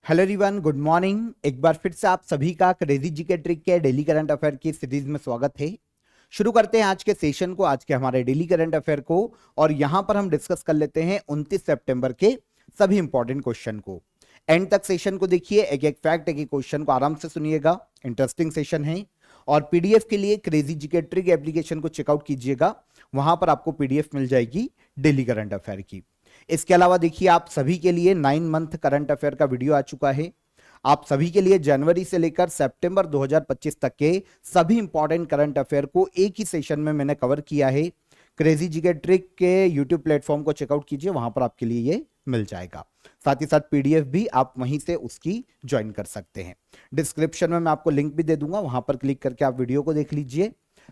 Hello everyone, good morning. एक बार फिर से आप सभी का क्रेजी जीके ट्रिक के डेली करंट अफेयर की सीरीज में स्वागत है। शुरू करते हैं आज के सेशन को, आज के हमारे डेली करंट अफेयर को। और यहां पर हम डिस्कस कर लेते हैं 29 सितंबर के सभी इंपॉर्टेंट क्वेश्चन को। एंड तक सेशन को देखिए, एक एक फैक्ट, एक एक क्वेश्चन को आराम से सुनिएगा। इंटरेस्टिंग सेशन है। और पीडीएफ के लिए क्रेजी जीके ट्रिक एप्लीकेशन को चेकआउट कीजिएगा, वहां पर आपको पीडीएफ मिल जाएगी डेली करंट अफेयर की। इसके अलावा देखिए, आप सभी के लिए 9 मंथ करंट अफेयर का वीडियो आ चुका है। आप सभी के लिए जनवरी से लेकर सितंबर 2025 तक के सभी इंपॉर्टेंट करंट अफेयर को एक ही सेशन में मैंने कवर किया है। क्रेजी जीके ट्रिक के यूट्यूब प्लेटफॉर्म को चेकआउट कीजिए, वहां पर आपके लिए ये मिल जाएगा। साथ ही साथ पीडीएफ भी आप वहीं से उसकी ज्वाइन कर सकते हैं। डिस्क्रिप्शन में मैं आपको लिंक भी दे दूंगा, वहां पर क्लिक करके आप वीडियो को देख लीजिए।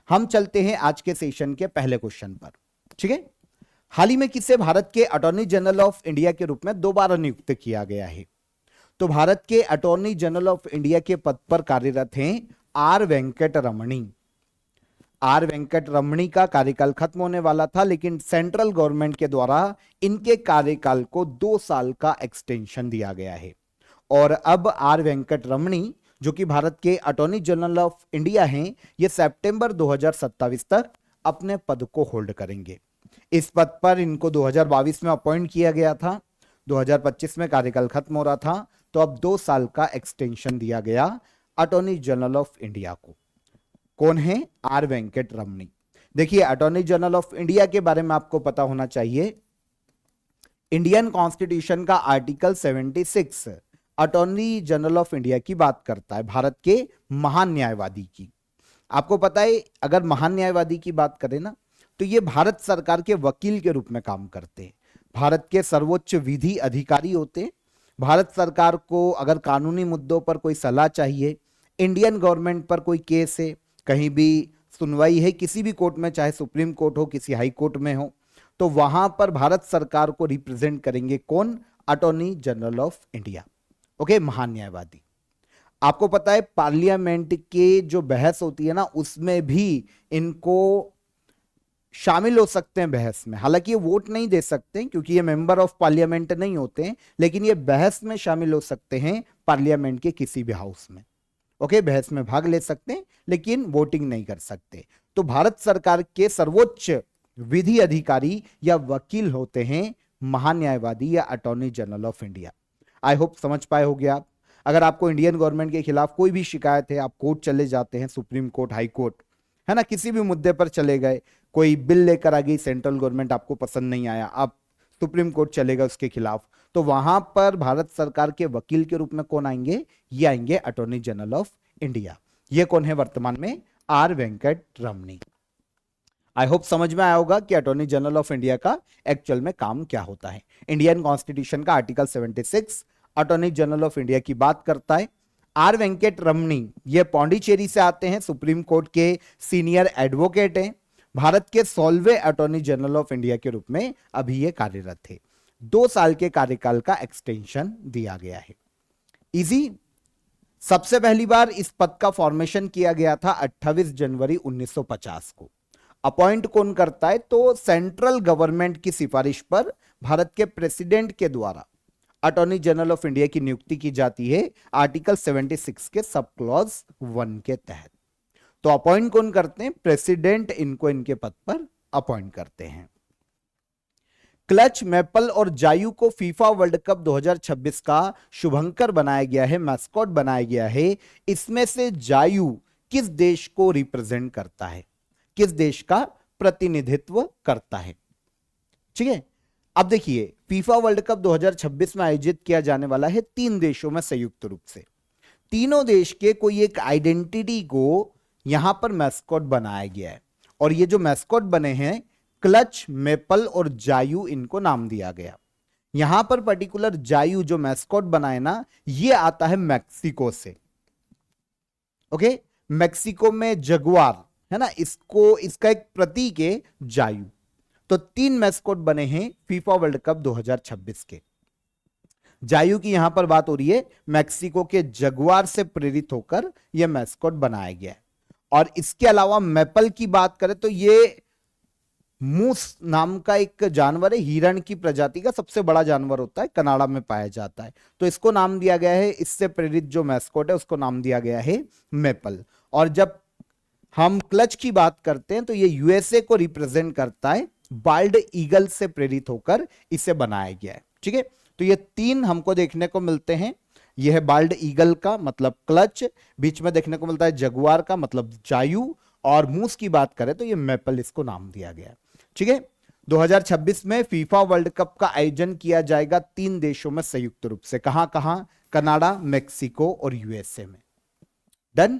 हम चलते हैं आज के सेशन के पहले क्वेश्चन पर। ठीक है, हाल ही में किसे भारत के अटॉर्नी जनरल ऑफ इंडिया के रूप में दोबारा नियुक्त किया गया है? तो भारत के अटॉर्नी जनरल ऑफ इंडिया के पद पर कार्यरत हैं are Venkat Ramani. Are Venkat रमणी का कार्यकाल खत्म होने वाला था, लेकिन सेंट्रल गवर्नमेंट के द्वारा इनके कार्यकाल को 2 साल का एक्सटेंशन दिया गया है। और अब आर वेंकट रमणी, जो कि भारत के अटॉर्नी जनरल ऑफ इंडिया हैं, ये सितंबर 2027 तक अपने पद को होल्ड करेंगे। इस पद पर इनको 2022 में अपॉइंट किया गया था, 2025 में कार्यकाल खत्म हो रहा था, तो अब 2 साल का एक्सटेंशन दिया गया अटॉर्नी जनरल ऑफ इंडिया को। कौन है? आर वेंकट रमणी। देखिए, अटॉर्नी जनरल ऑफ इंडिया के बारे में आपको पता होना चाहिए। इंडियन कॉन्स्टिट्यूशन का article 76 attorney general of India की बात करता है, भारत के महान न्यायवादी की। आपको पता है, अगर महान न्यायवादी की बात करें ना, तो ये भारत सरकार के वकील के रूप में काम करते हैं, भारत के सर्वोच्च विधि अधिकारी होते हैं। भारत सरकार को अगर कानूनी मुद्दों पर कोई सलाह चाहिए, इंडियन गवर्नमेंट पर कोई केस है, कहीं भी सुनवाई है किसी भी कोर्ट में, चाहे सुप्रीम कोर्ट हो, किसी हाई कोर्ट में हो, तो वहां पर भारत सरकार को रिप्रेजेंट करेंगे कौन? Attorney general of India. Okay, महान न्यायवादी। आपको पता है, पार्लियामेंट के जो बहस होती है ना, उसमें भी इनको शामिल हो सकते हैं बहस में। हालांकि ये वोट नहीं दे सकते क्योंकि ये मेंबर ऑफ पार्लियामेंट नहीं होते हैं, लेकिन ये बहस में शामिल हो सकते हैं पार्लियामेंट के किसी भी हाउस में। ओके, बहस में भाग ले सकते हैं लेकिन वोटिंग नहीं कर सकते। तो भारत सरकार के सर्वोच्च विधि अधिकारी या वकील होते हैं महान न्यायवादी या attorney general of India. I hope समझ पाए होगे आप। अगर आपको इंडियन गवर्नमेंट के खिलाफ कोई भी शिकायत है, आप कोर्ट चले जाते हैं, सुप्रीम कोर्ट, हाई कोर्ट, है ना, किसी भी मुद्दे पर चले गए, कोई बिल लेकर आ गई सेंट्रल गवर्नमेंट, आपको पसंद नहीं आया, आप सुप्रीम कोर्ट चले गए उसके खिलाफ, तो वहां पर भारत सरकार के वकील के रूप में कौन आएंगे? ये आएंगे अटॉर्नी जनरल ऑफ इंडिया। ये कौन है वर्तमान में? Are Venkat Ramani. I hope समझ में आया होगा कि अटॉर्नी जनरल ऑफ इंडिया का एक्चुअल में काम क्या होता है। इंडियन कॉन्स्टिट्यूशन का article 76 attorney general of India की बात करता है। आर वेंकट रमणी ये पौंडीचेरी से आते हैं, सुप्रीम कोर्ट के सीनियर एडवोकेट हैं, भारत के 16वें अटॉर्नी जनरल ऑफ इंडिया के रूप में अभी ये कार्यरत थे। 2 साल के कार्यकाल का एक्सटेंशन दिया गया है। इजी। सबसे पहली बार इस पद का फॉर्मेशन किया गया था 28 जनवरी 1950 को। अपॉइंट कौन करता है? तो सेंट्रल गवर्नमेंट की सिफारिश पर भारत के प्रेसिडेंट के द्वारा अटॉर्नी जनरल ऑफ इंडिया की नियुक्ति की जाती है आर्टिकल 76 के सब क्लॉज 1 के तहत। तो अपॉइंट कौन करते हैं? प्रेसिडेंट इनको इनके पद पर अपॉइंट करते हैं। क्लच, मैपल और जायू को फीफा वर्ल्ड कप 2026 का शुभंकर बनाया गया है, मैस्कॉट बनाया गया है। इसमें से जायू किस देश को रिप्रेजेंट करता है, किस देश का प्रतिनिधित्व करता है? ठीक है, अब देखिए, फीफा वर्ल्ड कप 2026 में आयोजित किया जाने वाला है 3 देशों में संयुक्त रूप से। तीनों देश के कोई एक आइडेंटिटी को यहां पर मैस्कॉट बनाया गया है, और ये जो मैस्कॉट बने हैं, क्लच, मेपल और जायू, इनको नाम दिया गया। यहां पर पर्टिकुलर जायू जो मैस्कॉट बनाए ना, ये आता है मैक्सिको से। ओके, मैक्सिको में जगुआर है ना, इसको, इसका एक प्रतीक है जायू। तो 3 मैस्कॉट बने हैं फीफा वर्ल्ड कप 2026 के। जायू की यहां पर बात हो रही है, मैक्सिको के जगुआर से प्रेरित होकर यह मैस्कॉट बनाया गया है। और इसके अलावा मैपल की बात करें तो ये मूस नाम का एक जानवर है, हिरण की प्रजाति का सबसे बड़ा जानवर होता है, कनाडा में पाया जाता है। तो इसको नाम दिया गया है, इससे प्रेरित जो मैस्कॉट है उसको नाम दिया गया है मेपल। और जब हम क्लच की बात करते हैं तो ये यूएसए को रिप्रेजेंट करता है, बाल्ड ईगल से प्रेरित होकर इसे बनाया गया है। ठीक है, तो ये तीन हमको देखने को मिलते हैं। यह है बाल्ड ईगल का मतलब क्लच, बीच में देखने को मिलता है जगुआर का मतलब जायु, और मूस की बात करें तो ये मेपल इसको नाम दिया गया है। ठीक है, 2026 में फीफा वर्ल्ड कप का आयोजन किया जाएगा 3 देशों में संयुक्त रूप से। कहां कहां? कनाडा, मेक्सिको और यूएसए में। डन।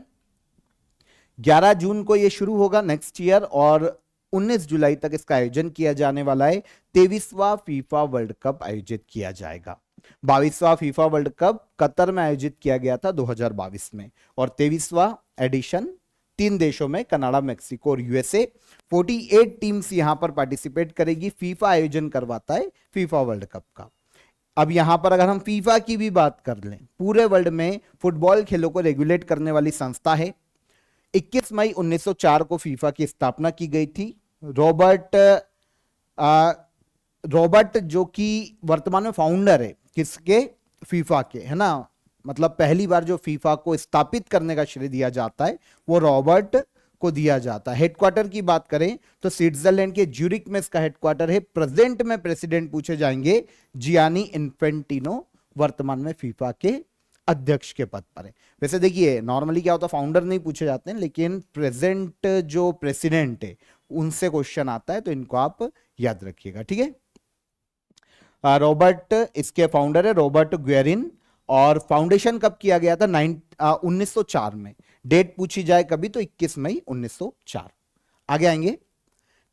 11 जून को यह शुरू होगा नेक्स्ट ईयर, और 19 जुलाई तक इसका आयोजन किया जाने वाला है। 23वां फीफा वर्ल्ड कप आयोजित किया जाएगा। 22वां फीफा वर्ल्ड कप कतर में आयोजित किया गया था 2022 में, और 23वां एडिशन 3 देशों में, कनाडा, मेक्सिको और यूएसए। 48 टीम्स यहां पर पार्टिसिपेट करेगी। फीफा आयोजन करवाता है फीफा वर्ल्ड कप का। अब यहां पर अगर हम फीफा की भी बात कर लें, पूरे वर्ल्ड में फुटबॉल खेलों को रेगुलेट करने वाली संस्था है। 21 मई 1904 को फीफा की स्थापना की गई थी। रॉबर्ट जो कि वर्तमान में फाउंडर है किसके? फीफा के, है ना। मतलब पहली बार जो फीफा को स्थापित करने का श्रेय दिया जाता है वो रॉबर्ट को दिया जाता है। हेडक्वार्टर की बात करें तो स्विट्जरलैंड के ज्यूरिक में इसका हेडक्वार्टर है। प्रेजेंट में प्रेसिडेंट पूछे जाएंगे जियानी इन्फेंटिनो, वर्तमान में फीफा के अध्यक्ष के पद पर है। वैसे देखिए नॉर्मली क्या होता है, फाउंडर नहीं पूछे जाते हैं, लेकिन प्रेजेंट जो प्रेसिडेंट है उनसे क्वेश्चन आता है, तो इनको आप याद रखिएगा। ठीक है, रॉबर्ट इसके फाउंडर है, रॉबर्ट ग्वेरिन। और फाउंडेशन कब किया गया था? 1904 में। डेट पूछी जाए कभी तो 21 मई 1904। आगे आएंगे।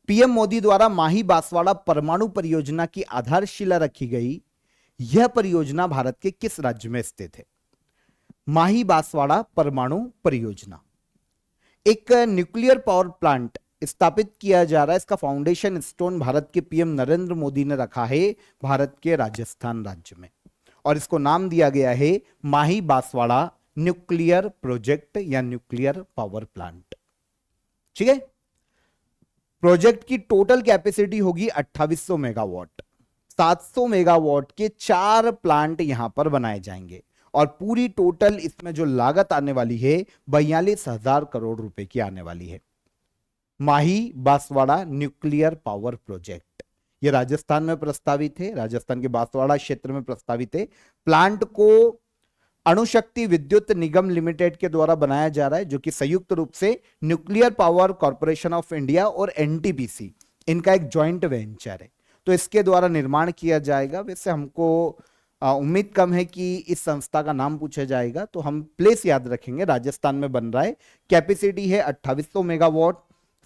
पीएम मोदी द्वारा माही बांसवाड़ा परमाणु परियोजना की आधारशिला रखी गई। यह परियोजना भारत के किस राज्य में स्थित है? माही बांसवाड़ा परमाणु परियोजना एक न्यूक्लियर पावर प्लांट स्थापित किया जा रहा है। इसका फाउंडेशन स्टोन भारत के पीएम नरेंद्र मोदी ने रखा है भारत के राजस्थान राज्य में, और इसको नाम दिया गया है माही बांसवाड़ा न्यूक्लियर प्रोजेक्ट या न्यूक्लियर पावर प्लांट। ठीक है, प्रोजेक्ट की टोटल कैपेसिटी होगी 2800 मेगावाट। 700 मेगावाट के 4 प्लांट यहां पर बनाए जाएंगे, और पूरी टोटल इसमें जो लागत आने वाली है 42,000 करोड़ रुपए की आने वाली है। माही बांसवाड़ा न्यूक्लियर पावर प्रोजेक्ट ये राजस्थान में प्रस्तावित है, राजस्थान के बांसवाड़ा क्षेत्र में प्रस्तावित है। प्लांट को अणुशक्ति विद्युत निगम लिमिटेड के द्वारा बनाया जा रहा है, जो कि संयुक्त रूप से nuclear power corporation of India और एनटीपीसी इनका एक जॉइंट वेंचर है। तो इसके द्वारा निर्माण किया जाएगा। वैसे हमको उम्मीद कम है कि इस संस्था का नाम पूछा जाएगा, तो हम प्लेस याद रखेंगे, राजस्थान में बन रहा है। कैपेसिटी है 2800 मेगावाट।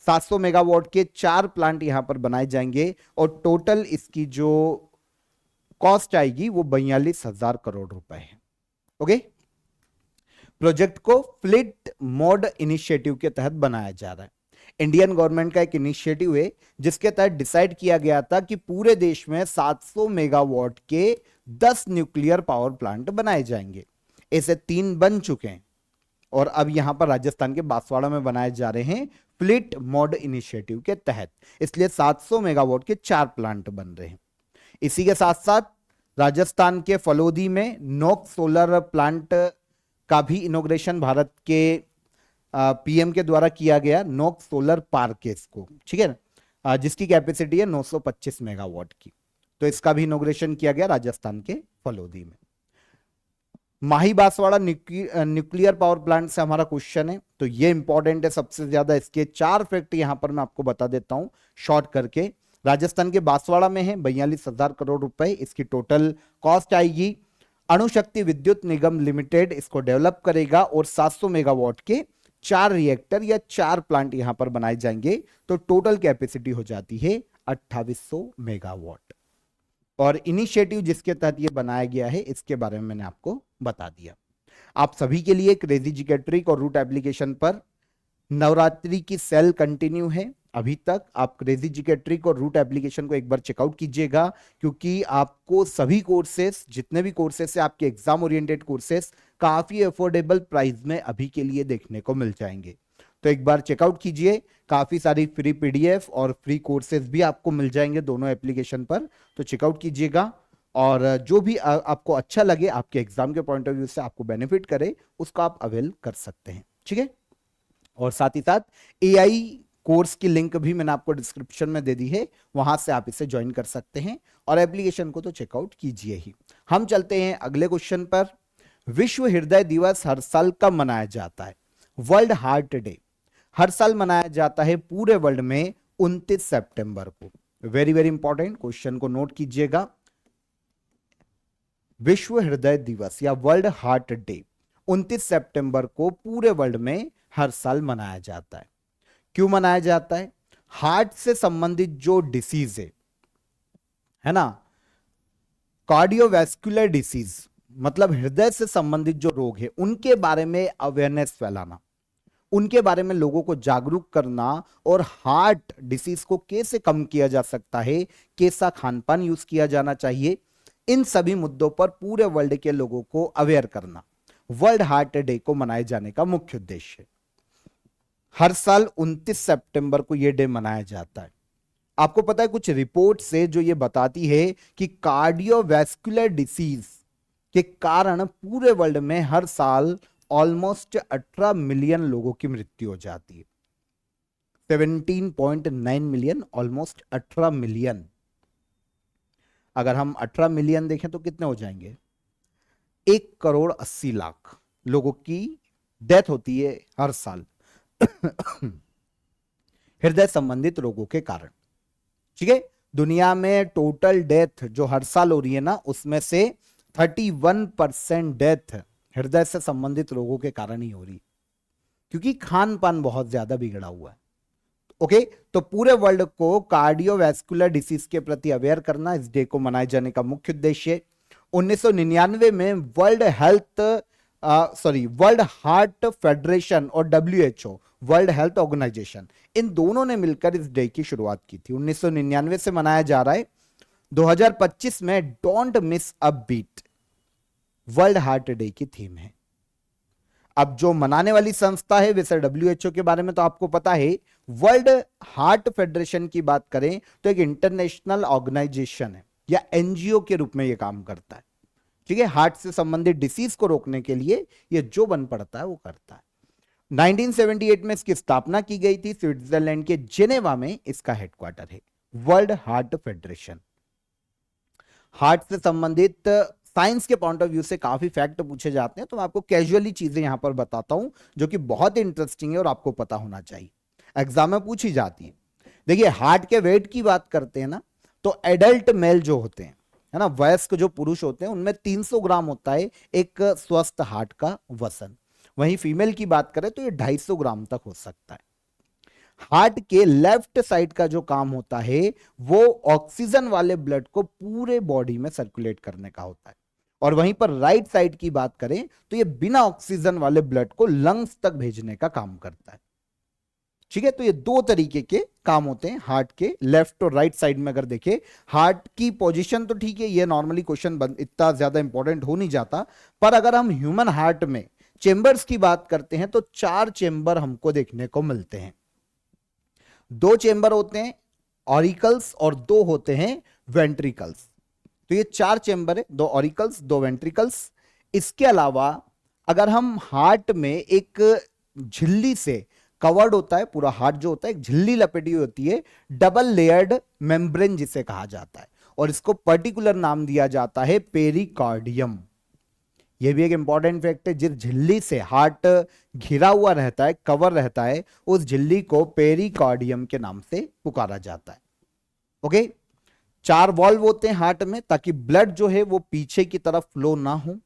700 मेगावाट के 4 प्लांट यहां पर बनाए जाएंगे, और टोटल इसकी जो कॉस्ट आएगी वो 42,000 करोड़ रुपए है। ओके, प्रोजेक्ट को फ्लिट मोड इनिशिएटिव के तहत बनाया जा रहा है। इंडियन गवर्नमेंट का एक इनिशिएटिव है जिसके तहत डिसाइड किया गया था कि पूरे देश में 700 मेगावाट के 10 न्यूक्लियर पावर प्लांट बनाए जाएंगे। ऐसे 3 बन चुके हैं, और अब यहां पर राजस्थान के बांसवाड़ा में बनाए जा रहे हैं फ्लिट मोड इनिशिएटिव के तहत। इसलिए 700 मेगावाट के 4 प्लांट बन रहे हैं। इसी के साथ साथ राजस्थान के फलोदी में नोक सोलर प्लांट का भी इनॉग्रेशन भारत के पीएम के द्वारा किया गया। नोक सोलर पार्क है इसको, ठीक है ना, जिसकी कैपेसिटी है 925 मेगावाट की। तो इसका भी इनॉग्रेशन किया गया राजस्थान के फलोदी में। माही बांसवाड़ा न्यूक्लियर पावर प्लांट से हमारा क्वेश्चन है, तो ये इंपॉर्टेंट है सबसे ज्यादा। इसके 4 फैक्ट यहां पर मैं आपको बता देता हूं शॉर्ट करके। राजस्थान के बांसवाड़ा में है, 42,000 करोड़ रुपए इसकी टोटल कॉस्ट आएगी। अणुशक्ति विद्युत निगम लिमिटेड इसको डेवलप करेगा, और 700 मेगावाट के 4 रिएक्टर या 4 प्लांट यहां पर बनाए जाएंगे। तो टोटल कैपेसिटी हो जाती है 2800 मेगावाट। और इनिशिएटिव जिसके तहत ये बनाया गया है इसके बारे में मैंने आपको बता दिया। आप सभी के लिए क्रेजी जीके ट्रिक और रूट एप्लीकेशन पर नवरात्रि की सेल कंटिन्यू है। अभी तक आप क्रेजी जीके ट्रिक और रूट एप्लीकेशन को एक बार चेकआउट कीजिएगा, क्योंकि आपको सभी कोर्सेस, जितने भी कोर्सेस है आपके एग्जाम ओरिएंटेड कोर्सेस, काफी अफोर्डेबल प्राइस में अभी के लिए देखने को मिल जाएंगे। तो एक बार चेकआउट कीजिए, काफी सारी फ्री पीडीएफ और फ्री कोर्सेज भी आपको मिल जाएंगे दोनों एप्लीकेशन पर, तो चेकआउट कीजिएगा। और जो भी आपको अच्छा लगे, आपके एग्जाम के पॉइंट ऑफ व्यू से आपको बेनिफिट करे, उसको आप अवेल कर सकते हैं, ठीक है। और साथ ही साथ एआई कोर्स की लिंक भी मैंने आपको डिस्क्रिप्शन में दे दी है, वहां से आप इसे ज्वाइन कर सकते हैं और एप्लीकेशन को तो चेकआउट कीजिए ही। हम चलते हैं अगले क्वेश्चन पर। विश्व हृदय दिवस हर साल कब मनाया जाता है? वर्ल्ड हार्ट डे हर साल मनाया जाता है पूरे वर्ल्ड में 29 सितंबर को। वेरी वेरी इंपॉर्टेंट क्वेश्चन को नोट कीजिएगा। विश्व हृदय दिवस या वर्ल्ड हार्ट डे 29 सितंबर को पूरे वर्ल्ड में हर साल मनाया जाता है। क्यों मनाया जाता है? हार्ट से संबंधित जो डिसीज है ना, कार्डियोवैस्कुलर डिसीज, मतलब हृदय से संबंधित जो रोग है, उनके बारे में अवेयरनेस फैलाना, उनके बारे में लोगों को जागरूक करना, और हार्ट डिसीज को कैसे कम किया जा सकता है, कैसा खान पान यूज किया जाना चाहिए, इन सभी मुद्दों पर पूरे वर्ल्ड के लोगों को अवेयर करना वर्ल्ड हार्ट डे को मनाए जाने का मुख्य उद्देश्य है। हर साल 29 सितंबर को यह डे मनाया जाता है। आपको पता है कुछ रिपोर्ट से जो ये बताती है कि कार्डियोवैस्कुलर डिसीज के कारण पूरे वर्ल्ड में हर साल ऑलमोस्ट 18 मिलियन लोगों की मृत्यु हो जाती है। 17.9 मिलियन, ऑलमोस्ट 18 मिलियन। अगर हम 18 मिलियन देखें तो कितने हो जाएंगे? 1,80,00,000 लोगों की डेथ होती है हर साल हृदय संबंधित रोगों के कारण, ठीक है। दुनिया में टोटल डेथ जो हर साल हो रही है ना, उसमें से 31% डेथ हृदय से संबंधित रोगों के कारण ही हो रही है, क्योंकि खान पान बहुत ज्यादा बिगड़ा हुआ है। ओके, तो पूरे वर्ल्ड को कार्डियोवैस्कुलर डिसीज के प्रति अवेयर करना इस डे को मनाए जाने का मुख्य उद्देश्य। 1999 में वर्ल्ड हार्ट फेडरेशन और WHO, वर्ल्ड हेल्थ ऑर्गेनाइजेशन, इन दोनों ने मिलकर इस डे की शुरुआत की थी। 1999 से मनाया जा रहा है। 2025 में don't miss a beat World Heart Day की थीम है। अब जो मनाने वाली संस्था है, वैसे WHO के बारे में तो आपको पता है। वर्ल्ड हार्ट फेडरेशन की बात करें तो एक इंटरनेशनल ऑर्गेनाइजेशन है या NGO के रूप में यह काम करता है, ठीक है। हार्ट से संबंधित डिसीज को रोकने के लिए ये जो बन पड़ता है वो करता है। 1978 में इसकी स्थापना की गई थी। स्विट्जरलैंड के जेनेवा में इसका हेडक्वार्टर है। World heart federation. हार्ट से संबंधित साइंस के पॉइंट ऑफ व्यू से काफी फैक्ट पूछे जाते हैं, तो मैं आपको कैजुअली चीजें यहां पर बताता हूं जो कि बहुत इंटरेस्टिंग है और आपको पता होना चाहिए, एग्जाम में पूछी जाती है। देखिए, हार्ट के वेट की बात करते हैं ना, तो एडल्ट मेल जो होते हैं, है ना, वयस्क जो पुरुष होते हैं, उनमें 300 ग्राम होता है एक स्वस्थ हार्ट का वजन। वहीं फीमेल की बात करें तो ये 250 ग्राम तक हो सकता है। हार्ट के लेफ्ट साइड का जो काम होता है वो ऑक्सीजन वाले ब्लड को पूरे बॉडी में सर्कुलेट करने का होता है, और वहीं पर राइट साइड की बात करें तो ये बिना ऑक्सीजन वाले ब्लड को लंग्स तक भेजने का काम करता है, ठीक है। तो ये दो तरीके के काम होते हैं हार्ट के, लेफ्ट और राइट साइड में। अगर देखें हार्ट की पोजीशन तो ठीक है, ये नॉर्मली क्वेश्चन इतना ज्यादा इंपॉर्टेंट हो नहीं जाता, पर अगर हम ह्यूमन हार्ट में चेंबर्स की बात करते हैं तो 4 चेंबर हमको देखने को मिलते हैं। 2 चेंबर होते हैं ऑरिकल्स और 2 होते हैं वेंट्रिकल्स। तो ये 4 चेंबर है, 2 ऑरिकल्स 2 वेंट्रिकल्स। इसके अलावा अगर हम हार्ट में एक झिल्ली से कवर्ड होता है, पूरा हार्ट जो होता है एक झिल्ली लपेटी होती है, डबल लेयर्ड मेम्ब्रेन जिसे कहा जाता है, और इसको पर्टिकुलर नाम दिया जाता है पेरिकार्डियम। यह भी एक इंपॉर्टेंट फैक्ट है, जिस झिल्ली से हार्ट घिरा हुआ रहता है, कवर रहता है, उस झिल्ली को पेरिकार्डियम के नाम से पुकारा जाता है। ओके, 4 वॉल्व होते हैं हार्ट में ताकि ब्लड जो है वो पीछे की तरफ फ्लो ना हो।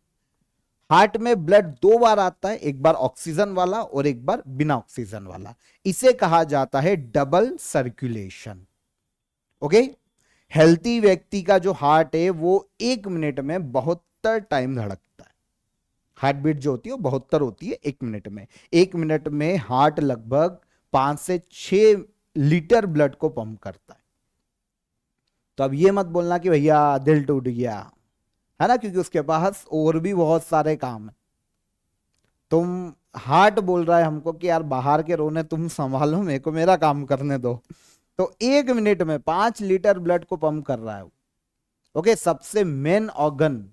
हार्ट में ब्लड 2 बार आता है, एक बार ऑक्सीजन वाला और एक बार बिना ऑक्सीजन वाला। इसे कहा जाता है डबल सर्कुलेशन। ओके, हेल्थी व्यक्ति का जो हार्ट है वो 1 मिनट में 72 टाइम धड़कता है। हार्ट बीट जो होती है वो 72 होती है 1 मिनट में। 1 मिनट में हार्ट लगभग 5 से 6 लीटर ब्लड को पंप करता है। तो अब ये मत बोलना कि भैया दिल टूट गया, है ना, क्योंकि उसके पास और भी बहुत सारे काम है। तुम, हार्ट बोल रहा है हमको कि यार बाहर के रोने तुम संभालो, मेरे को मेरा काम करने दो। तो 1 मिनट में 5 लीटर ब्लड को पंप कर रहा है। ओके, सबसे मेन ऑर्गन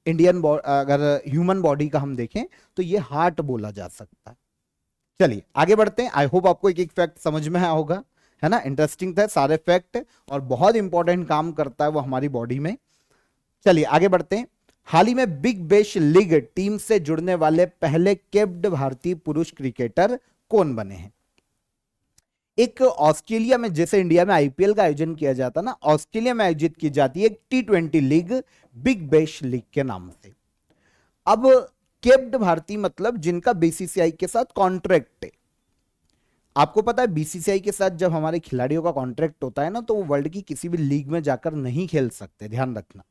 इंडियन, अगर ह्यूमन बॉडी का हम देखें तो ये हार्ट बोला जा सकता है। चलिए आगे बढ़ते हैं। आई होप आपको एक एक फैक्ट समझ में आया होगा, है ना। इंटरेस्टिंग था सारे फैक्ट, और बहुत इंपॉर्टेंट काम करता है वो हमारी बॉडी में। चलिए आगे बढ़ते हैं। हाल ही में बिग बैश लीग टीम से जुड़ने वाले पहले कैप्ड भारतीय पुरुष क्रिकेटर कौन बने हैं? एक ऑस्ट्रेलिया में, जैसे इंडिया में आईपीएल का आयोजन किया जाता ना, ऑस्ट्रेलिया में आयोजित की जाती है एक T20 league big bash league के नाम से। अब कैप्ड भारतीय मतलब जिनका बीसीसीआई के साथ कॉन्ट्रैक्ट है। आपको पता है बीसीसीआई के साथ जब हमारे खिलाड़ियों का कॉन्ट्रैक्ट होता है ना, तो वो वर्ल्ड की किसी भी लीग में जाकर नहीं खेल सकते, ध्यान रखना।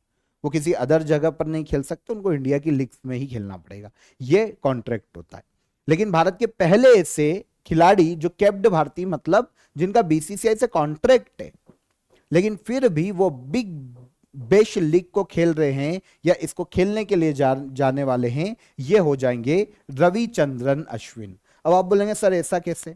वो किसी अदर जगह पर नहीं खेल सकते, उनको इंडिया की लीग्स में ही खेलना पड़ेगा, ये कॉन्ट्रैक्ट होता है। लेकिन भारत के पहले ऐसे खिलाड़ी जो कैप्ड भारतीय मतलब जिनका बीसीसीआई से कॉन्ट्रैक्ट है, लेकिन फिर भी वो बिग बैश लीग को खेल रहे हैं या इसको खेलने के लिए जाने वाले हैं, ये हो जाएंगे रविचंद्रन अश्विन। अब आप बोलेंगे सर ऐसा कैसे?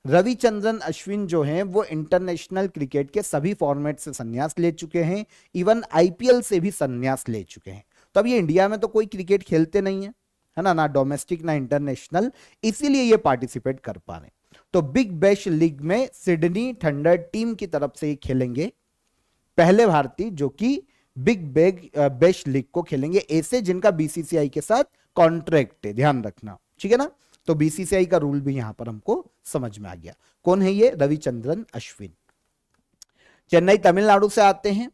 रविचंद्रन अश्विन जो हैं वो इंटरनेशनल क्रिकेट के सभी फॉर्मेट से संन्यास ले चुके हैं, इवन आईपीएल से भी संन्यास ले चुके हैं। तो अब ये इंडिया में तो कोई क्रिकेट खेलते नहीं है ना, ना डोमेस्टिक ना इंटरनेशनल, इसीलिए ये पार्टिसिपेट कर पा रहे हैं। तो बिग बैश लीग में सिडनी थंडर टीम की तरफ से ही खेलेंगे पहले भारतीय जो कि बिग बैश लीग को खेलेंगे, ऐसे जिनका बीसीसीआई के साथ कॉन्ट्रैक्ट है, ध्यान रखना, ठीक है ना। तो बीसीसीआई का रूल भी यहां पर हमको समझ में आ गया। कौन है ये? रविचंद्रन अश्विन। चेन्नई तमिलनाडु से आते हैं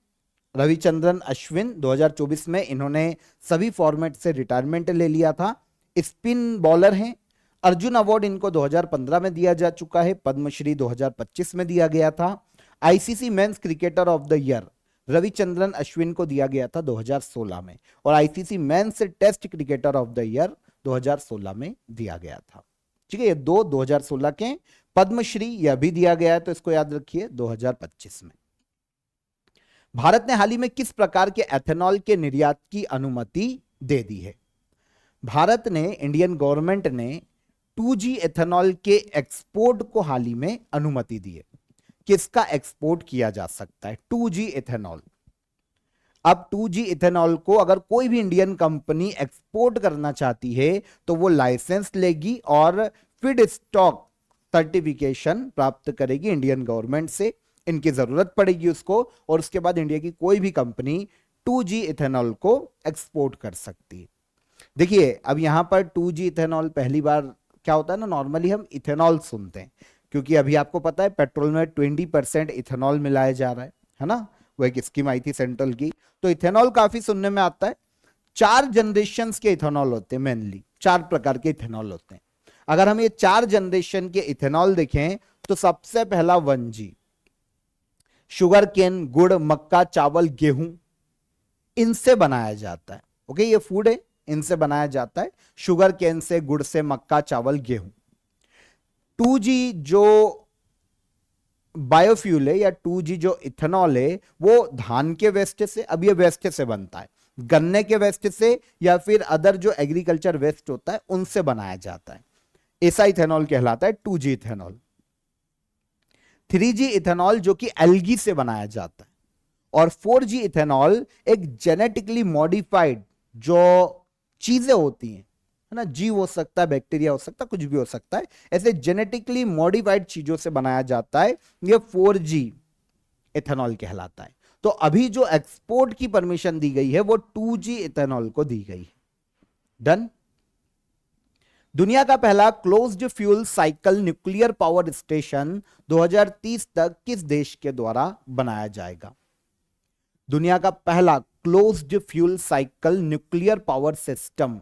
रविचंद्रन अश्विन। 2024 में इन्होंने सभी फॉर्मेट से रिटायरमेंट ले लिया था। स्पिन बॉलर हैं। अर्जुन अवार्ड इनको 2015 में दिया जा चुका है, पद्मश्री 2025 में दिया गया था। ICC men's cricketer of the year Ravichandran Ashwin को दिया गया था 2016 में, और ICC men's test cricketer of the year 2016 में दिया गया था। ठीक है, ये 2016 के। पद्मश्री यह भी दिया गया है, तो इसको याद रखिए 2025 में। भारत ने हाल ही में किस प्रकार के एथेनॉल के निर्यात की अनुमति दे दी है? भारत ने, इंडियन गवर्नमेंट ने 2G एथेनॉल के एक्सपोर्ट को हाल ही में अनुमति दी है। किसका एक्सपोर्ट किया जा सकता है? 2G ethanol. अब 2G इथेनॉल को अगर कोई भी इंडियन कंपनी एक्सपोर्ट करना चाहती है तो वो लाइसेंस लेगी और फीड स्टॉक सर्टिफिकेशन प्राप्त करेगी इंडियन गवर्नमेंट से। इनकी जरूरत पड़ेगी उसको, और उसके बाद इंडिया की कोई भी कंपनी 2G इथेनॉल को एक्सपोर्ट कर सकती है। देखिए अब यहां पर 2G इथेनॉल पहली बार क्या होता है ना, नॉर्मली हम इथेनॉल सुनते हैं क्योंकि अभी आपको पता है पेट्रोल में 20% इथेनॉल मिलाया जा रहा है ना। वो एक स्कीम आई थी सेंट्रल की, तो इथेनॉल काफी सुनने में आता है। 4 जनरेशंस के इथेनॉल होते हैं, मेनली 4 प्रकार के इथेनॉल होते हैं। अगर हम ये 4 जनरेशन के इथेनॉल देखें तो सबसे पहला 1G, शुगर केन, गुड़, मक्का, चावल, गेहूं, इनसे बनाया जाता है। ओके, ये फूड है, इनसे बनाया जाता है, शुगर केन से, गुड़ से, मक्का, चावल, गेहूं। 2G जो बायोफ्यूल है या 2G जो इथेनॉल है वो धान के वेस्ट से, अब ये वेस्ट से बनता है, गन्ने के वेस्ट से या फिर अदर जो एग्रीकल्चर वेस्ट होता है उनसे बनाया जाता है। ऐसा इथेनॉल कहलाता है 2G इथेनॉल। 3G इथेनॉल जो कि एल्गी से बनाया जाता है, और 4G इथेनॉल एक जेनेटिकली मॉडिफाइड जो चीजें होती हैं, है ना, जीव हो सकता है, बैक्टीरिया हो सकता है, कुछ भी हो सकता है, ऐसे जेनेटिकली मॉडिफाइड चीजों से बनाया जाता है, ये 4G इथेनॉल कहलाता है। तो अभी जो एक्सपोर्ट की परमिशन दी गई है वो 2G इथेनॉल को दी गई है। डन। दुनिया का पहला closed fuel cycle nuclear power station 2030 तक किस देश के द्वारा बनाया जाएगा? दुनिया का पहला closed fuel cycle nuclear power system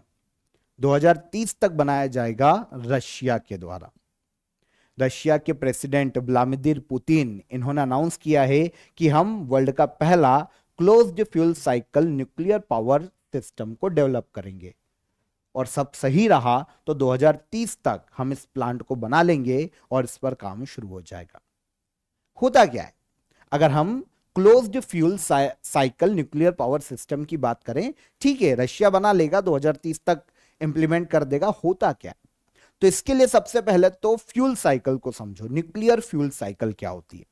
2030 तक बनाया जाएगा रशिया के द्वारा। रशिया के प्रेसिडेंट व्लादिमीर पुतिन, इन्होंने अनाउंस किया है कि हम वर्ल्ड का पहला closed fuel cycle nuclear power system को डेवलप करेंगे, और सब सही रहा तो 2030 तक हम इस प्लांट को बना लेंगे और इस पर काम शुरू हो जाएगा। होता क्या है, अगर हम closed fuel cycle nuclear power system की बात करें, ठीक है रशिया बना लेगा 2030 तक इंप्लीमेंट कर देगा। होता क्या है, तो इसके लिए सबसे पहले तो फ्यूल साइकिल को समझो। न्यूक्लियर फ्यूल साइकिल क्या होती है?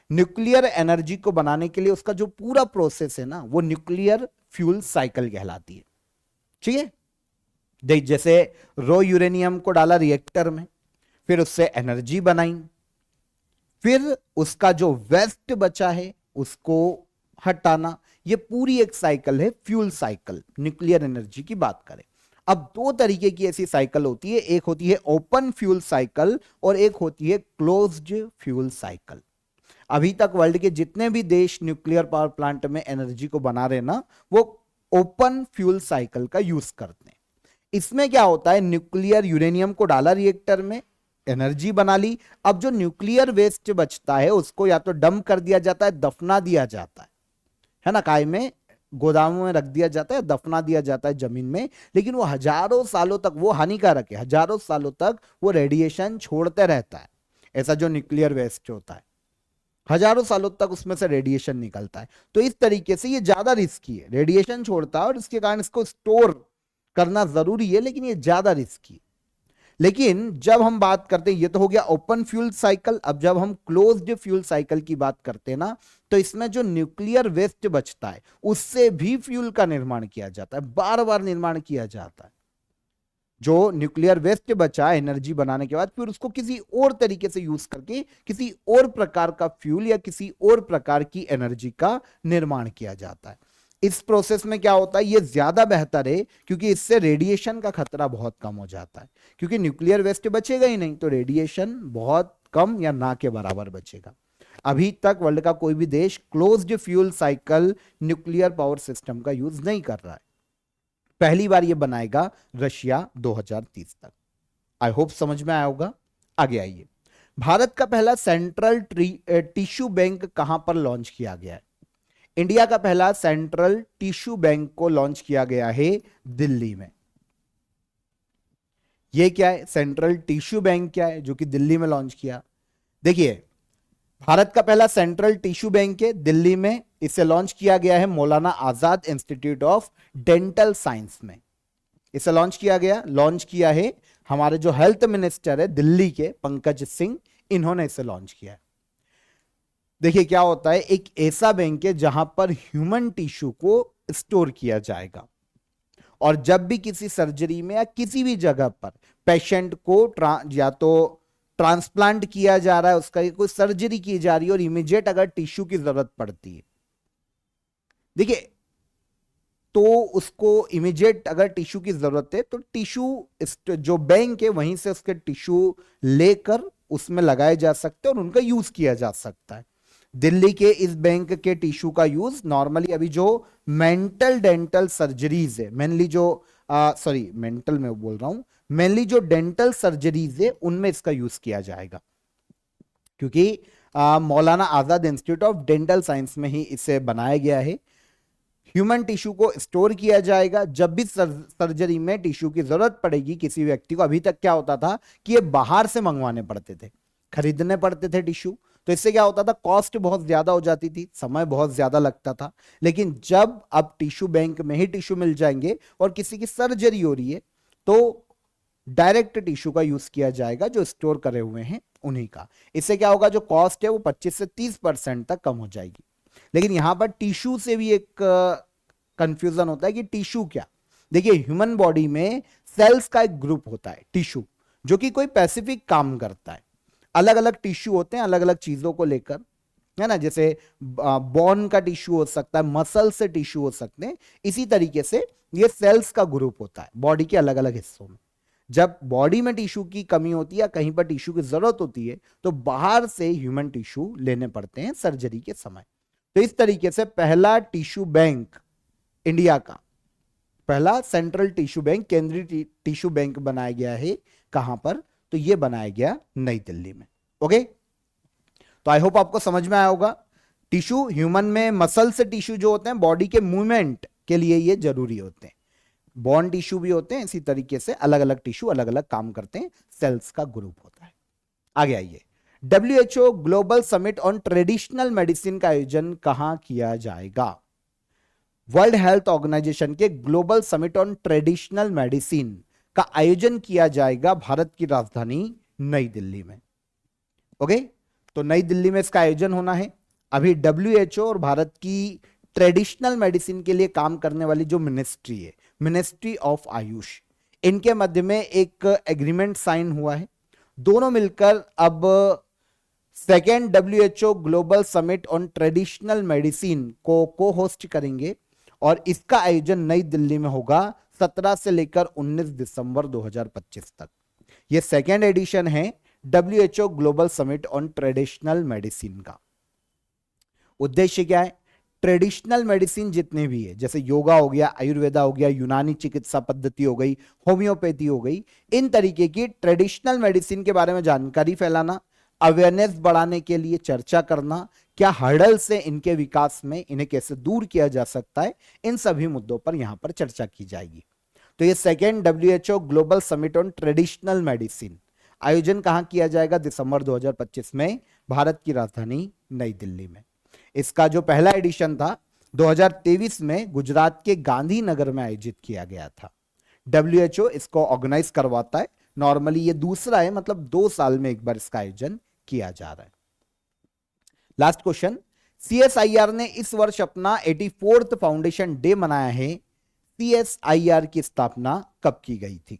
न्यूक्लियर एनर्जी को बनाने के लिए उसका जो पूरा प्रोसेस है ना, वो न्यूक्लियर फ्यूल साइकिल कहलाती है। ठीक है, देख जैसे रो यूरेनियम को डाला रिएक्टर में, फिर उससे एनर्जी बनाई, फिर उसका जो वेस्ट बचा है उसको हटाना, ये पूरी एक साइकिल है फ्यूल साइकिल। न्यूक्लियर एनर्जी की बात करें, अब दो तरीके की ऐसी साइकिल होती है, एक होती है ओपन फ्यूल साइकिल और एक होती है क्लोज्ड फ्यूल साइकिल। अभी तक वर्ल्ड के जितने भी देश न्यूक्लियर पावर प्लांट में एनर्जी को बना रहे ना, वो ओपन फ्यूल साइकिल का यूज करते हैं। इसमें क्या होता है, न्यूक्लियर यूरेनियम को डाला रिएक्टर में, एनर्जी बना ली, अब जो न्यूक्लियर वेस्ट बचता है उसको या तो डंप कर दिया जाता है, दफना दिया जाता है ना, काय में गोदामों में रख दिया जाता है, दफना दिया जाता है जमीन में, लेकिन वो हजारों सालों तक वो हानिकारक है, हजारों सालों तक वो रेडिएशन छोड़ते रहता है। ऐसा जो न्यूक्लियर वेस्ट होता है हजारों सालों तक उसमें से रेडिएशन निकलता है, तो इस तरीके से ये ज्यादा रिस्की है, रेडिएशन छोड़ता है और इसके कारण इसको स्टोर करना जरूरी है, लेकिन ये ज्यादा रिस्की है। लेकिन जब हम बात करते हैं, ये तो हो गया ओपन फ्यूल साइकिल, अब जब हम क्लोज्ड फ्यूल साइकिल की बात करते हैं ना, तो इसमें जो न्यूक्लियर वेस्ट बचता है उससे भी फ्यूल का निर्माण किया जाता है, बार बार निर्माण किया जाता है। जो न्यूक्लियर वेस्ट बचा एनर्जी बनाने के बाद, फिर उसको किसी और तरीके से यूज करके किसी और प्रकार का फ्यूल या किसी और प्रकार की एनर्जी का निर्माण किया जाता है। इस प्रोसेस में क्या होता है, ये ज्यादा बेहतर है क्योंकि इससे रेडिएशन का खतरा बहुत कम हो जाता है, क्योंकि न्यूक्लियर वेस्ट बचेगा ही नहीं तो रेडिएशन बहुत कम या ना के बराबर बचेगा। अभी तक वर्ल्ड का कोई भी देश closed fuel cycle nuclear power system का यूज नहीं कर रहा है, पहली बार ये बनाएगा रशिया 2030 तक। आई होप समझ में आया होगा। आगे आइए, भारत का पहला सेंट्रल टिश्यू बैंक कहां पर लॉन्च किया गया है? इंडिया का पहला सेंट्रल टिश्यू बैंक को लॉन्च किया गया है दिल्ली में। यह क्या है, सेंट्रल टिश्यू बैंक क्या है जो कि दिल्ली में लॉन्च किया? देखिए, भारत का पहला सेंट्रल टिश्यू बैंक है दिल्ली में, इसे लॉन्च किया गया है Maulana Azad institute of dental science में। इसे लॉन्च किया है हमारे जो हेल्थ मिनिस्टर है दिल्ली के पंकज सिंह, इन्होंने इसे लॉन्च किया है। देखिए क्या होता है, एक ऐसा बैंक है जहां पर ह्यूमन टिश्यू को स्टोर किया जाएगा और जब भी किसी सर्जरी में या किसी भी जगह पर पेशेंट को या तो ट्रांसप्लांट किया जा रहा है, उसका कोई सर्जरी की जा रही है और इमीडिएट अगर टिश्यू की जरूरत पड़ती है, देखिए तो उसको इमीडिएट अगर टिश्यू की जरूरत है तो टिश्यू जो बैंक है वहीं से उसके टिश्यू लेकर उसमें लगाए जा सकते हैं और उनका यूज किया जा सकता है। दिल्ली के इस बैंक के टिश्यू का यूज नॉर्मली अभी जो मेंटल डेंटल सर्जरीज है, मेनली जो मेंटल में बोल रहा हूं, मेनली जो डेंटल सर्जरीज है उनमें इसका यूज किया जाएगा, क्योंकि Maulana Azad institute of dental science में ही इसे बनाया गया है। ह्यूमन टिश्यू को स्टोर किया जाएगा, जब भी सर्जरी में टिश्यू की जरूरत पड़ेगी किसी व्यक्ति को। अभी तक क्या होता था कि ये बाहर से मंगवाने पड़ते थे, खरीदने पड़ते थे टिश्यू, तो इससे क्या होता था, कॉस्ट बहुत ज्यादा हो जाती थी, समय बहुत ज्यादा लगता था। लेकिन जब अब टिश्यू बैंक में ही टिश्यू मिल जाएंगे और किसी की सर्जरी हो रही है तो डायरेक्ट टिश्यू का यूज किया जाएगा जो स्टोर करे हुए हैं उन्हीं का। इससे क्या होगा, जो कॉस्ट है वो 25 से 30% तक कम हो जाएगी। लेकिन यहां पर टिश्यू से भी एक कंफ्यूजन होता है कि टिश्यू क्या। देखिए, ह्यूमन बॉडी में सेल्स का एक ग्रुप होता है टिश्यू, जो कि कोई स्पेसिफिक काम करता है। अलग अलग टिश्यू होते हैं अलग अलग चीजों को लेकर, है ना, जैसे बोन का टिश्यू हो सकता है, मसल से टिश्यू हो सकते हैं। इसी तरीके से ये सेल्स का ग्रुप होता है बॉडी के अलग अलग हिस्सों में। जब बॉडी में टिश्यू की कमी होती है या कहीं पर टिश्यू की जरूरत होती है तो बाहर से ह्यूमन टिश्यू लेने पड़ते हैं सर्जरी के समय। तो इस तरीके से पहला टिश्यू बैंक, इंडिया का पहला सेंट्रल टिश्यू बैंक, केंद्रीय टिश्यू बैंक बनाया गया है कहां पर, तो यह बनाया गया नई दिल्ली में। ओके, तो आई होप आपको समझ में आया होगा। टिश्यू, ह्यूमन में मसल से टिश्यू जो होते हैं बॉडी के मूवमेंट के लिए ये जरूरी होते हैं। बॉन टिश्यू भी होते हैं, इसी तरीके से अलग अलग टिश्यू अलग अलग काम करते हैं, सेल्स का ग्रुप होता है। आगे आइए, WHO global summit on traditional medicine का आयोजन कहां किया जाएगा? वर्ल्ड हेल्थ ऑर्गेनाइजेशन के global summit on traditional medicine का आयोजन किया जाएगा भारत की राजधानी नई दिल्ली में। ओके, तो नई दिल्ली में इसका आयोजन होना है। अभी WHO और भारत की ट्रेडिशनल मेडिसिन के लिए काम करने वाली जो मिनिस्ट्री है, मिनिस्ट्री ऑफ आयुष, इनके मध्य में एक एग्रीमेंट साइन हुआ है। दोनों मिलकर अब second WHO global summit on traditional medicine को होस्ट करेंगे और इसका आयोजन नई दिल्ली में होगा 17 से लेकर 19 दिसंबर 2025 तक। यह सेकेंड एडिशन है WHO global summit on traditional medicine का। उद्देश्य क्या है? ट्रेडिशनल मेडिसिन जितने भी है, जैसे योगा हो गया, आयुर्वेदा हो गया, यूनानी चिकित्सा पद्धति हो गई, होम्योपैथी हो गई, इन तरीके की ट्रेडिशनल मेडिसिन के बारे में जानकारी फैलाना, अवेयरनेस बढ़ाने के लिए चर्चा करना, क्या हर्डल्स है इनके विकास में, इन्हें कैसे दूर किया जा सकता है, इन सभी मुद्दों पर यहां पर चर्चा की जाएगी। तो ये second WHO global summit on traditional medicine आयोजन कहां किया जाएगा? दिसंबर 2025 में भारत की राजधानी नई दिल्ली में। इसका जो पहला एडिशन था 2023 में गुजरात के गांधीनगर में आयोजित किया गया था। WHO इसको ऑर्गेनाइज करवाता है। नॉर्मली ये दूसरा है, मतलब 2 साल में एक बार इसका आयोजन किया जा रहा है। लास्ट क्वेश्चन, CSIR ने इस वर्ष अपना 84th फाउंडेशन डे मनाया है। CSIR की स्थापना कब की गई थी?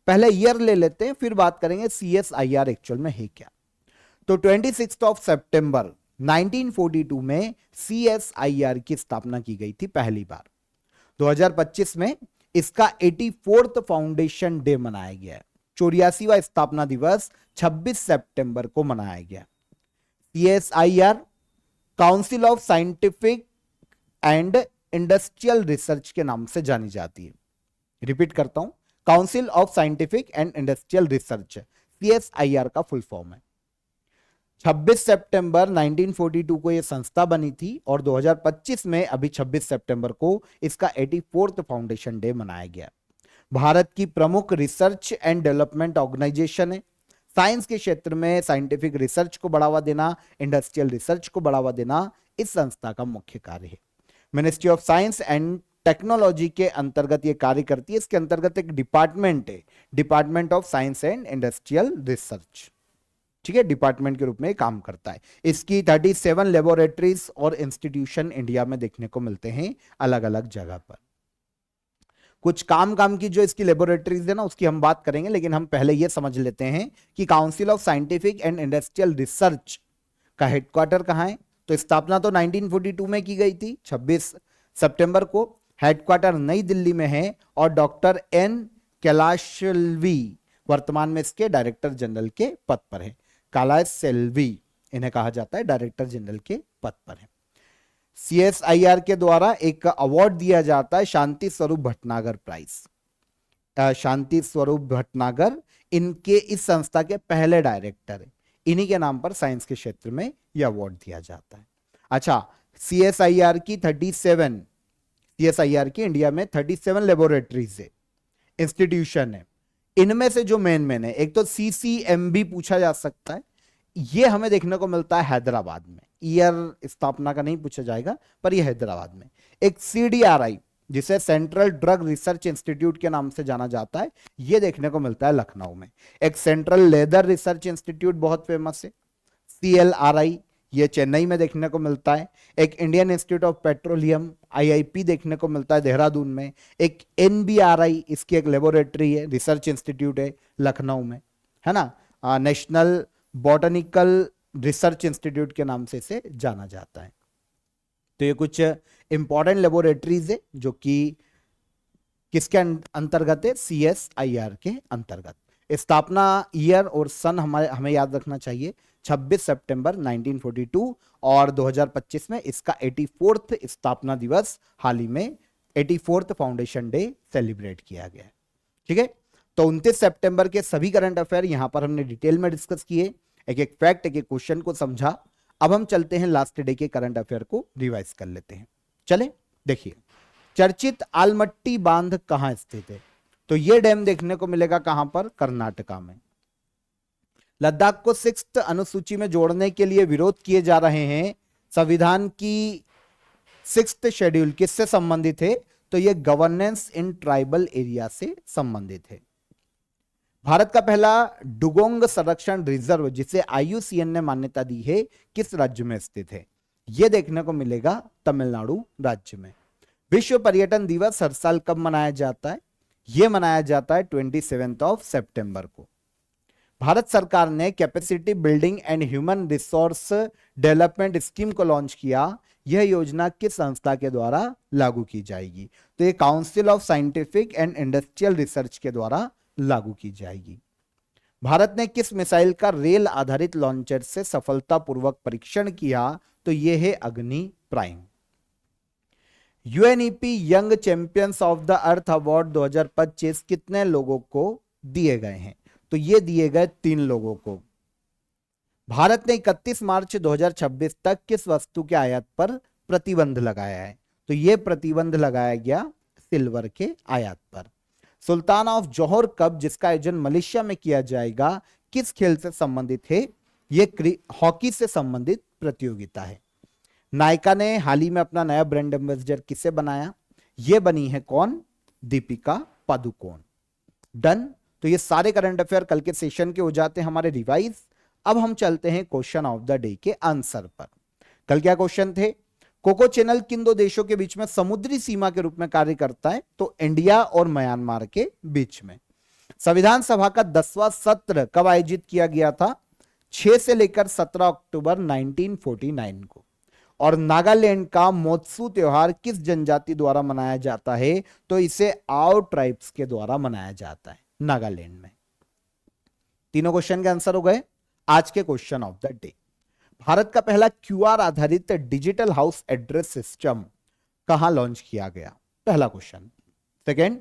पहले ईयर ले लेते हैं, फिर बात करेंगे CSIR एक्चुअल में है क्या। तो 26 सितंबर 1942 में CSIR की स्थापना की गई थी पहली बार। 2025 में इसका 84th फाउंडेशन डे मनाया गया। 84वां स्थापना दिवस 26 सितंबर को मनाया गया। CSIR council of scientific and industrial research के नाम से जानी जाती है। रिपीट करता हूं, council of scientific and industrial research CSIR का फुल फॉर्म है। 26 सितंबर 1942 को यह संस्था बनी थी और 2025 में अभी 26 सितंबर को इसका 84th फाउंडेशन डे मनाया गया। भारत की प्रमुख रिसर्च एंड डेवलपमेंट ऑर्गेनाइजेशन है। साइंस के क्षेत्र में साइंटिफिक रिसर्च को बढ़ावा देना, इंडस्ट्रियल रिसर्च को बढ़ावा देना इस संस्था का मुख्य कार्य है। Ministry of science and technology के अंतर्गत ये कार्य करती है। इसके अंतर्गत एक डिपार्टमेंट है, department of science and industrial research, ठीक है, डिपार्टमेंट के रूप में काम करता है। इसकी 37 लेबोरेटरीज और इंस्टीट्यूशन इंडिया में देखने को मिलते हैं अलग अलग जगह पर। कुछ काम की जो इसकी लेबोरेटरीज है ना, उसकी हम बात करेंगे, लेकिन हम पहले ये समझ लेते हैं कि council of scientific and industrial research का हेडक्वार्टर कहां है। तो स्थापना तो 1942 में की गई थी 26 सितंबर को। हेडक्वार्टर नई दिल्ली में है और डॉक्टर N कैलाशेल्वी वर्तमान में इसके डायरेक्टर जनरल के पद पर है। कैलाशेल्वी इन्हें कहा जाता है, डायरेक्टर जनरल के पद पर है। CSIR के द्वारा एक अवार्ड दिया जाता है, शांति स्वरूप भटनागर प्राइज। शांति स्वरूप भटनागर इनके इस संस्था के पहले डायरेक्टर है। इन्हीं के नाम पर साइंस के क्षेत्र में यह अवार्ड दिया जाता है। अच्छा, CSIR की इंडिया में 37 लेबोरेटरीज है, इंस्टीट्यूशन है। इनमें से जो मेन है, एक तो CCMB पूछा जा सकता है, यह हमें देखने को मिलता है हैदराबाद में। ईयर स्थापना का नहीं पूछा जाएगा, पर यह हैदराबाद में। एक CDRI जिसे सेंट्रल ड्रग रिसर्च इंस्टीट्यूट के नाम से जाना जाता है, यह देखने को मिलता है लखनऊ में। एक सेंट्रल लेदर रिसर्च इंस्टीट्यूट बहुत फेमस है, CLRI, ये चेन्नई में देखने को मिलता है। एक Indian institute of petroleum IIP देखने को मिलता है देहरादून में। एक NBRI, इसकी एक लेबोरेटरी है, रिसर्च इंस्टीट्यूट है लखनऊ में, है ना। नेशनल बॉटनिकल रिसर्च इंस्टीट्यूट के नाम से इसे जाना जाता है। तो ये कुछ इंपॉर्टेंट लेबोरेटरीज है जो कि किसके अंतर्गत है? CSIR के अंतर्गत। स्थापना ईयर और सन हमें याद रखना चाहिए, 26 सितंबर 1942, और 2025 में इसका 84th स्थापना दिवस हाल ही में 84th फाउंडेशन डे सेलिब्रेट किया गया है। ठीक है, तो 29 सितंबर के सभी करंट अफेयर यहां पर हमने डिटेल में डिस्कस किए, एक एक फैक्ट, एक एक क्वेश्चन को समझा। अब हम चलते हैं लास्ट डे के करंट अफेयर को रिवाइज कर लेते हैं। चले देखिए, चर्चित आलमट्टी बांध कहां स्थित है? तो यह डैम देखने को मिलेगा कहां पर? कर्नाटका में। लद्दाख को 6th अनुसूची में जोड़ने के लिए विरोध किए जा रहे हैं। संविधान की 6th शेड्यूल किससे संबंधित है? तो यह गवर्नेंस इन ट्राइबल एरिया से संबंधित है। भारत का पहला डुगोंग संरक्षण रिजर्व जिसे IUCN ने मान्यता दी है किस राज्य में स्थित है? यह देखने को मिलेगा तमिलनाडु राज्य में। विश्व पर्यटन दिवस हर साल कब मनाया जाता है? यह मनाया जाता है 27 सितंबर को। भारत सरकार ने capacity building and human resource development scheme को लॉन्च किया। यह योजना किस संस्था के द्वारा लागू की जाएगी? तो ये council of scientific and industrial research के द्वारा लागू की जाएगी। भारत ने किस मिसाइल का रेल आधारित लॉन्चर से सफलतापूर्वक परीक्षण किया? तो यह है अग्नि prime. UNEP young champions of the earth award 2025 कितने लोगों को दिए गए हैं? तो ये दिए गए 3 लोगों को। भारत ने 31 मार्च 2026 तक किस वस्तु के आयात पर प्रतिबंध लगाया है? तो यह प्रतिबंध लगाया गया सिल्वर के आयात पर। सुल्तान ऑफ जौहर कप जिसका आयोजन मलेशिया में किया जाएगा किस खेल से संबंधित है? यह हॉकी से संबंधित प्रतियोगिता है। नायका ने हाल ही में अपना नया ब्रांड एम्बेसडर किसे बनाया? यह बनी है कौन? दीपिका पादुकोण। डन। तो ये सारे करंट अफेयर कल के सेशन के हो जाते हैं हमारे रिवाइज। अब हम चलते हैं क्वेश्चन ऑफ द डे के आंसर पर। कल क्या क्वेश्चन थे? कोको चैनल किन 2 देशों के बीच में समुद्री सीमा के रूप में कार्य करता है? तो इंडिया और म्यांमार के बीच में। संविधान सभा का 10वां सत्र कब आयोजित किया गया था? 6 से लेकर 17 अक्टूबर 1949 को। और नागालैंड का मोत्सू त्योहार किस जनजाति द्वारा मनाया जाता है? तो इसे आओ ट्राइब्स के द्वारा मनाया जाता है नागालैंड में। तीनों क्वेश्चन के आंसर हो गए। आज के question of the day. Bharat का पहला QR आधारित डिजिटल हाउस एड्रेस सिस्टम कहां लॉन्च किया गया? पहला क्वेश्चन। सेकेंड,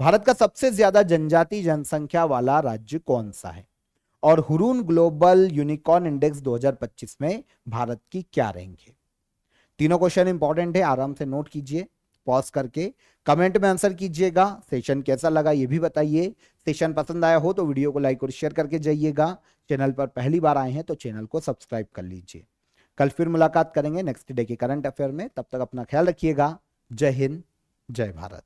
भारत का सबसे ज्यादा जनजाति जनसंख्या वाला राज्य कौन सा है? और हुरून ग्लोबल यूनिकॉर्न इंडेक्स 2025 में भारत की क्या रैंक है? तीनों क्वेश्चन इंपॉर्टेंट है, आराम से नोट कीजिए, पॉज करके कमेंट में आंसर कीजिएगा। सेशन कैसा लगा ये भी बताइए। सेशन पसंद आया हो तो वीडियो को लाइक और शेयर करके जाइएगा। चैनल पर पहली बार आए हैं तो चैनल को सब्सक्राइब कर लीजिए। कल फिर मुलाकात करेंगे नेक्स्ट डे के करंट अफेयर में। तब तक अपना ख्याल रखिएगा। जय हिंद, जय भारत।